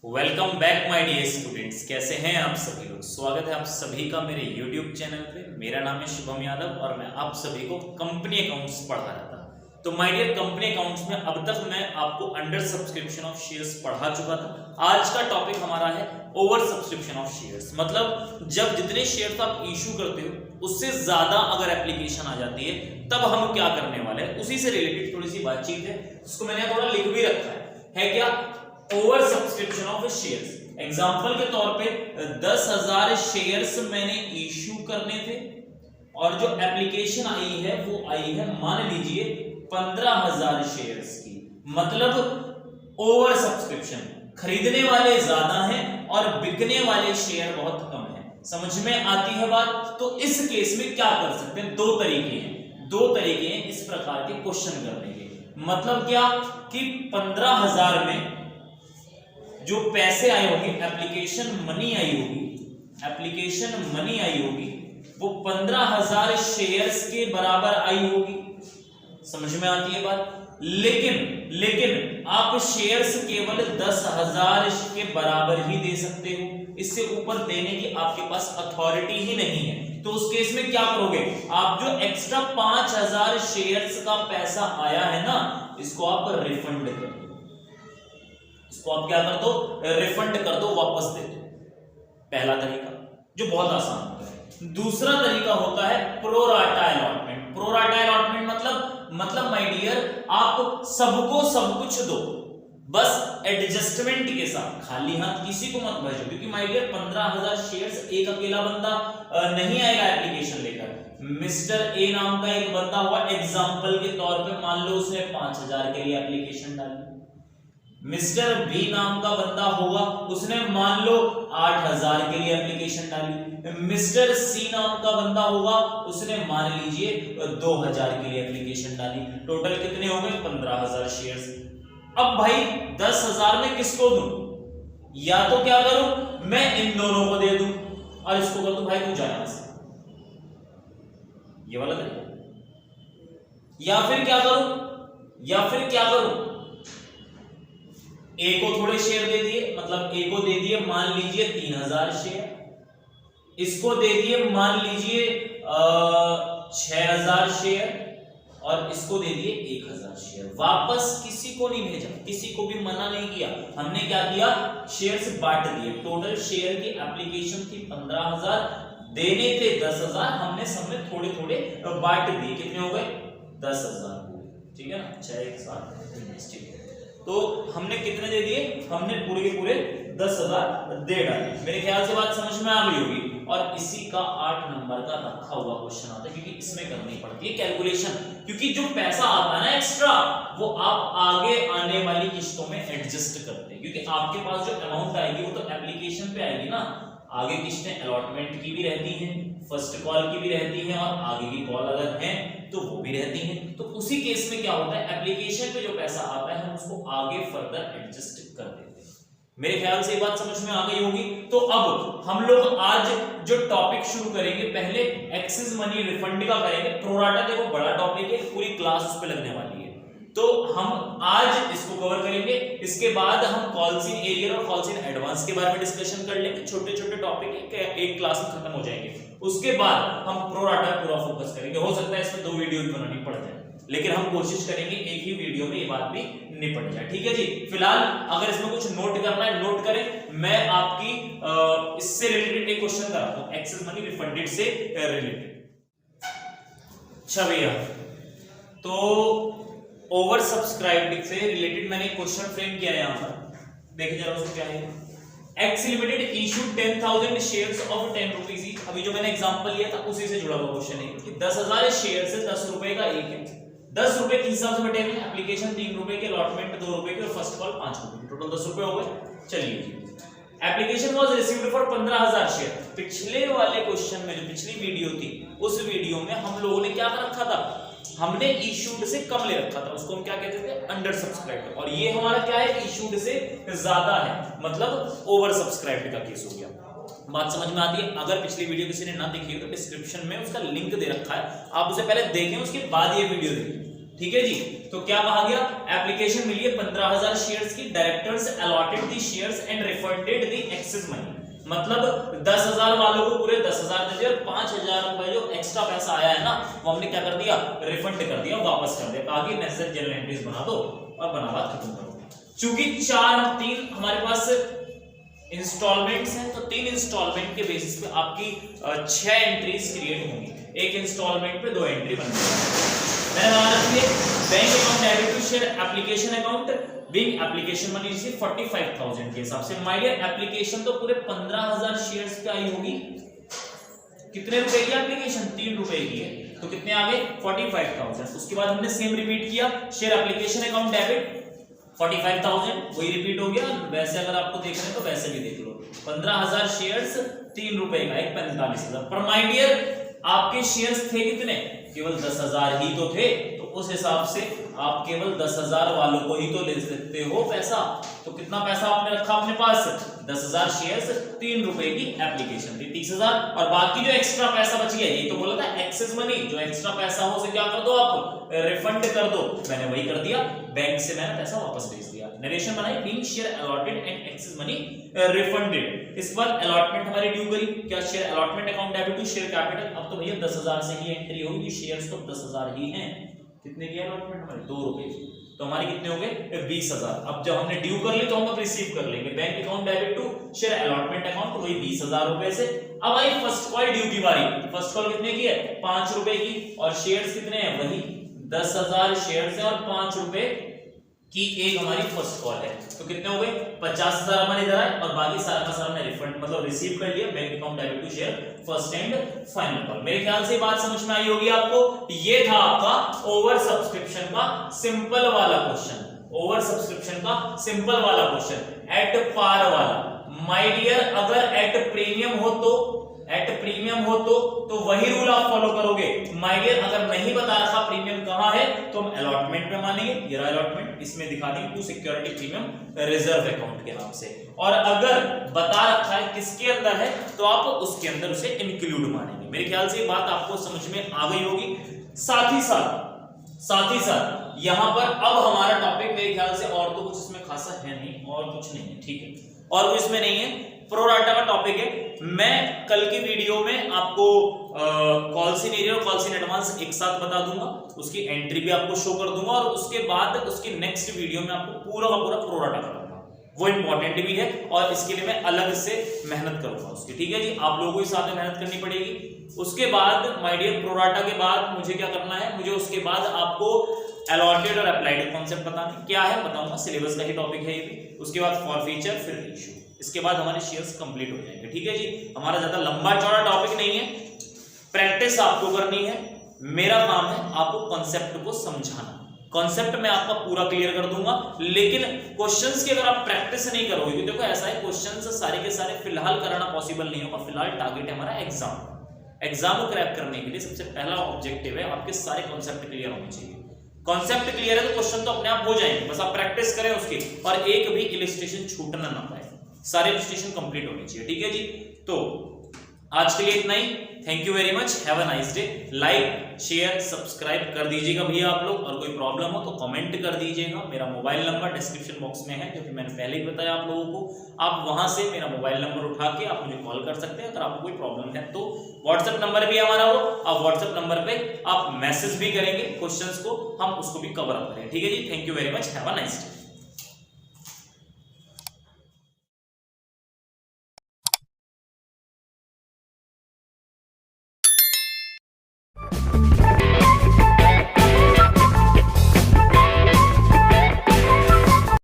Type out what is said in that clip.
Welcome back my dear students. कैसे हैं आप सभी लोग। स्वागत है आप सभी का मेरे YouTube चैनल पे। मेरा नाम है शुभम यादव और मैं आप सभी को कंपनी अकाउंट्स पढ़ा रहा था। तो माय डियर कंपनी अकाउंट्स में अब तक मैं आपको अंडर सब्सक्रिप्शन ऑफ शेयर्स पढ़ा चुका था। आज का टॉपिक हमारा है ओवर सब्सक्रिप्शन ऑफ शेयर्स। मतलब जब जितने शेयर्स आप इशू करते हो उससे ज्यादा अगर एप्लीकेशन आ जाती है तब हम क्या करने वाले हैं, उसी से रिलेटेड थोड़ी सी बातचीत है। उसको मैंने थोड़ा लिख भी रखा है क्या, over subscription of shares. Example के तौर पे 10,000 शेयर्स मैंने इशू करने थे और जो एप्लीकेशन आई है वो आई है मान लीजिए 15,000 शेयर्स की। मतलब ओवर सब्सक्रिप्शन, खरीदने वाले ज्यादा हैं और बिकने वाले शेयर बहुत कम हैं। समझ में आती है बात। तो इस केस में क्या कर सकते हैं, दो तरीके हैं इस प्रकार के क्वेश्चन करने के। मतलब क्या कि 15,000 में जो पैसे आए होंगे, एप्लीकेशन मनी आई होगी वो 15,000 शेयर्स के बराबर आई होगी। समझ में आती है बात। लेकिन आप शेयर्स केवल 10,000 के बराबर ही दे सकते हो, इससे ऊपर देने की आपके पास अथॉरिटी ही नहीं है। तो उस केस में क्या करोगे, आप जो एक्स्ट्रा 5,000 शेयर्स का पैसा आया है ना, इसको आप रिफंड कर दो। इसको आप क्या कर दो, रिफंड कर दो, वापस दे दो। पहला तरीका जो बहुत आसान होता है। दूसरा तरीका होता है प्रोराटा अलॉटमेंट। प्रोराटा अलॉटमेंट मतलब माय डियर आप सबको सब कुछ दो, बस एडजस्टमेंट के साथ। खाली हाथ किसी को मत भेजो, क्योंकि माय डियर 15,000 शेयर्स एक अकेला बंदा नहीं आएगा एप्लीकेशन लेकर। मिस्टर ए नाम का एक बंदा हुआ, एग्जांपल के तौर पे मान लो उसने 5,000 के लिए एप्लीकेशन डाली। मिस्टर बी नाम का बंदा होगा, उसने मान लो 8,000 के लिए एप्लीकेशन डाली। मिस्टर सी नाम का बंदा होगा, उसने मान लीजिए 2,000 के लिए एप्लीकेशन डाली। टोटल कितने हो गए, 15,000 शेयर्स। अब भाई 10,000 में किसको दूं, या तो क्या करूं, मैं इन दोनों को दे दूं और इसको कर दूं भाई तू जा यहां से, ये वाला तरीका। या फिर क्या करूं, ए को थोड़े शेयर दे दिए, मतलब ए को दे दिए मान लीजिए 3,000 शेयर, इसको दे दिए मान लीजिए 6,000 शेयर और इसको दे दिए 1,000 शेयर। वापस किसी को नहीं भेजा, किसी को भी मना नहीं किया। हमने क्या किया, शेयर्स बांट दिए। टोटल शेयर की एप्लीकेशन थी 15,000, देने थे 10,000, हमने सब में थोड़े थोड़े बांट दिए। कितने हो गए, 10,000 हो गए। ठीक है ना, 6 एक साथ। ठीक है, तो हमने कितने दे दिए, हमने पूरे के पूरे 10,000 दे डाले। मेरे ख्याल से बात समझ में आ गई होगी। और इसी का 8 नंबर का रखा हुआ क्वेश्चन आता है, क्योंकि इसमें करनी पड़ती है कैलकुलेशन। क्योंकि जो पैसा आता है ना एक्स्ट्रा, वो आप आगे आने वाली किस्तों में एडजस्ट करते हैं। क्योंकि आपके पास जो अमाउंट आएगी वो तो एप्लीकेशन पे आएगी ना। आगे किस्तें अलॉटमेंट की भी रहती हैं, फर्स्ट कॉल की भी रहती हैं, और आगे की कॉल अगर है तो वो भी रहती हैं। तो उसी केस में क्या होता है, एप्लीकेशन पे जो पैसा आता है हम उसको आगे फर्दर एडजस्ट कर देते हैं। मेरे ख्याल से ये बात समझ में आ गई होगी। तो अब हम लोग आज जो टॉपिक शुरू करेंगे, पहले एक्सेस मनी रिफंड का करेंगे। प्रोराटा देखो बड़ा टॉपिक है, पूरी क्लास उस पर लगने वाली है, तो हम आज इसको कवर करेंगे। इसके बाद हम कॉल्स इन एरियर और कॉल्स इन एडवांस के बारे में डिस्कशन कर लेंगे। छोटे छोटे टॉपिक एक क्लास में खत्म हो जाएंगे। उसके बाद हम प्रोराटा पूरा फोकस करेंगे। हो सकता है इसमें 2 वीडियो बनानी पड़ जाए, लेकिन हम कोशिश करेंगे एक ही वीडियो में ये बात भी निपट जाए। ठीक है जी। फिलहाल अगर इसमें कुछ नोट करना है नोट करें। मैं आपकी इससे रिलेटेड एक क्वेश्चन कराता हूं, एक्सेस मनी रिफंडेड से रिलेटेड। अच्छा भैया, तो ओवर सब्सक्राइब्ड से रिलेटेड मैंने क्वेश्चन फ्रेम किया है यहां पर। देखिए जरा उसको क्या है। X limited issued 10,000 shares of 10 rupees. अभी जो मैंने एग्जांपल लिया था उसी से जुड़ा हुआ क्वेश्चन है कि 10,000 शेयर से 10 रुपए का एक है। 10 रुपए के हिसाब से बटेंगे, एप्लीकेशन 3 रुपए के, अलॉटमेंट 2 रुपए के और फर्स्ट कॉल 5 रुपए, टोटल 10 रुपए हो गए। चलिए जी, application was received for 15,000 share. पिछले वाले क्वेश्चन में जो पिछली वीडियो थी, उस वीडियो में हम लोगों ने क्या कर रखा था, हमने इशूड से कम ले रखा था, उसको हम क्या कहते थे, अंडर सब्सक्राइब्ड। और ये हमारा क्या है, इशूड से ज्यादा है, मतलब ओवर सब्सक्राइब्ड का केस हो गया। बात समझ में आती है। अगर पिछली वीडियो किसी ने ना देखी हो तो डिस्क्रिप्शन में उसका लिंक दे रखा है, आप उसे पहले देखें, उसके बाद ये वीडियो देखें। ठीक है जी। तो क्या कहा गया, एप्लीकेशन मिली है 15,000 शेयर्स की, directors allotted the shares and refunded the excess money, मतलब 10,000 वालों को पूरे 10,000 दे दिए और 5,000 रुपए जो एक्स्ट्रा पैसा आया है ना वो हमने क्या कर दिया, रिफंड कर दिया, वापस कर दिया। कहा कि नेसेसरी जनरल एंट्रीज बना दो और बना बात खत्म करो। चूंकि 3 हमारे पास इंस्टॉलमेंट्स हैं तो 3 इंस्टॉलमेंट के बेसिस पे आपकी 6 एंट्रीज क्रिएट होंगी, एक इंस्टॉलमेंट पे 2 एंट्री बनेगी। मैंने बना रखी है bank account debit to share application account big application money receive 45,000 के हिसाब से। माय डियर एप्लीकेशन तो पूरे 15,000 शेयर्स पे आई होगी, कितने रुपए की एप्लीकेशन, 3 रुपए की है, तो कितने आ गए 45,000। उसके बाद हमने सेम रिपीट किया, शेयर एप्लीकेशन अकाउंट डेबिट 45,000 वही रिपीट हो गया। वैसे अगर आपको देखना है तो वैसे भी देख लो, 15,000 शेयर्स 3 रुपए का, एक 45,000। पर माय डियर आपके शेयर्स थे कितने, केवल 10,000 ही तो थे, तो उस हिसाब से आप केवल 10,000 वालों को ही तो ले सकते हो पैसा। तो कितना पैसा आपने रखा अपने पास, 10,000 शेयर्स 3 रुपए की एप्लीकेशन थी 30,000, और बाकी जो एक्स्ट्रा पैसा बच गया, ये तो बोला था एक्सेस मनी, जो एक्स्ट्रा पैसा हो उसे क्या कर दो आप, रिफंड कर दो। मैंने वही कर दिया, बैंक से मैंने पैसा वापस भेज दिया। नरेशन बनाई, being share allotted and excess money refunded. इस बार अलॉटमेंट हमारी ड्यू करी, क्या share allotment account debit to share capital. अब तो भैया 10,000 से ही एंट्री होगी, शेयर्स तो 10,000 ही हैं। कितने की अलॉटमेंट हमारी, 2 रुपए की, तो हमारे कितने हो गए 20,000। अब जब हमने ड्यू कर ली तो हम अब रिसीव कर लेंगे, bank account debit to share allotment account, तो वही 20,000 रुपए से। अब आई फर्स्ट कॉल ड्यू की बारी, फर्स्ट कॉल कितने की है, 5 रुपए की, और शेयर्स कितने हैं, वही 10,000 शेयर्स है और 5 रुपए की एक हमारी फर्स्ट कॉल है, तो कितने हो गए 50,000 हमारे इधर आए, और बाकी सारा का सारा हमने रिफंड मतलब रिसीव कर लिया, bank account debit to share first and final call. मेरे ख्याल से बात समझ में आई होगी आपको। ये था आपका ओवर सब्सक्रिप्शन का सिंपल वाला क्वेश्चन, ओवर सब्सक्रिप्शन का सिंपल वाला क्वेश्चन, एट पार वाला। माय डियर अगर एट प्रीमियम हो तो, एट प्रीमियम हो तो वही रूल आप फॉलो करोगे। माय डियर अगर नहीं बता रखा प्रीमियम कहां है तो हम अलॉटमेंट में मानेंगे, ये रहा अलॉटमेंट, इसमें दिखा देंगे to security premium reserve account के नाम से। और अगर बता रखा है किसके अंदर है तो आप उसके अंदर उसे इंक्लूड मानेंगे। मेरे ख्याल से ये बात आपको समझ में आ गई होगी। साथ ही साथ यहां पर अब हमारा टॉपिक मेरे ख्याल से और तो कुछ इसमें खासा है नहीं, और कुछ नहीं है, ठीक है, और कुछ इसमें नहीं है, प्रोराटा का टॉपिक है। मैं कल की वीडियो में आपको कॉल इन एरिया और कॉल इन एडवांस एक साथ बता दूंगा, उसकी एंट्री भी आपको शो कर दूंगा, और उसके बाद उसकी नेक्स्ट वीडियो में आपको पूरा का पूरा प्रोराटा कराऊंगा, वो इंपॉर्टेंट भी है, और इसके लिए मैं अलग से मेहनत करूंगा उसकी, ठीक है जी, आप लोगों को इस साथ में मेहनत करनी पड़ेगी। उसके बाद माय डियर प्रोराटा के बाद मुझे क्या करना है, मुझे उसके बाद आपको अलॉटेड और अप्लाइड कॉन्सेप्ट बताने क्या है बताऊंगा, सिलेबस का ही टॉपिक है ये भी। उसके बाद फॉर फीचर, फिर इशू, इसके बाद हमारे शेयर्स कंप्लीट हो जाएंगे, ठीक है जी। हमारा ज्यादा लंबा चौड़ा टॉपिक नहीं है, प्रैक्टिस आपको करनी है, मेरा काम है आपको कॉन्सेप्ट को समझाना। कॉन्सेप्ट मैं आपका पूरा क्लियर कर दूंगा, लेकिन क्वेश्चंस की अगर आप प्रैक्टिस नहीं करोगे, देखो ऐसा है क्वेश्चंस सारे के सारे फिलहाल कराना पॉसिबल नहीं होगा। फिलहाल टारगेट है हमारा एग्जाम को क्रैक करने के लिए सबसे पहला ऑब्जेक्टिव है आपके सारे कॉन्सेप्ट क्लियर होने चाहिए। कॉन्सेप्ट क्लियर है तो क्वेश्चन तो अपने आप हो जाएंगे, बस आप प्रैक्टिस करें उसकी, और एक भी इलस्ट्रेशन छूटना ना पाए, सारे इलस्ट्रेशन कंप्लीट होनी चाहिए, ठीक है जी। तो आज के लिए इतना ही, thank you very much, have a nice day. Like share subscribe कर दीजिएगा भैया आप लोग, और कोई प्रॉब्लम हो तो कमेंट कर दीजिएगा। मेरा मोबाइल नंबर डिस्क्रिप्शन बॉक्स में है, जो कि मैंने पहले ही बताया आप लोगों को, आप वहां से मेरा मोबाइल नंबर उठा के आप मुझे कॉल कर सकते हैं। अगर आपको कोई प्रॉब्लम है तो व्हाट्सएप नंबर भी हमारा हो, आप व्हाट्सएप नंबर पे आप मैसेज भी करेंगे क्वेश्चंस को, हम उसको भी कवर अप करेंगे, ठीक है जी। Thank you very much, have a nice day.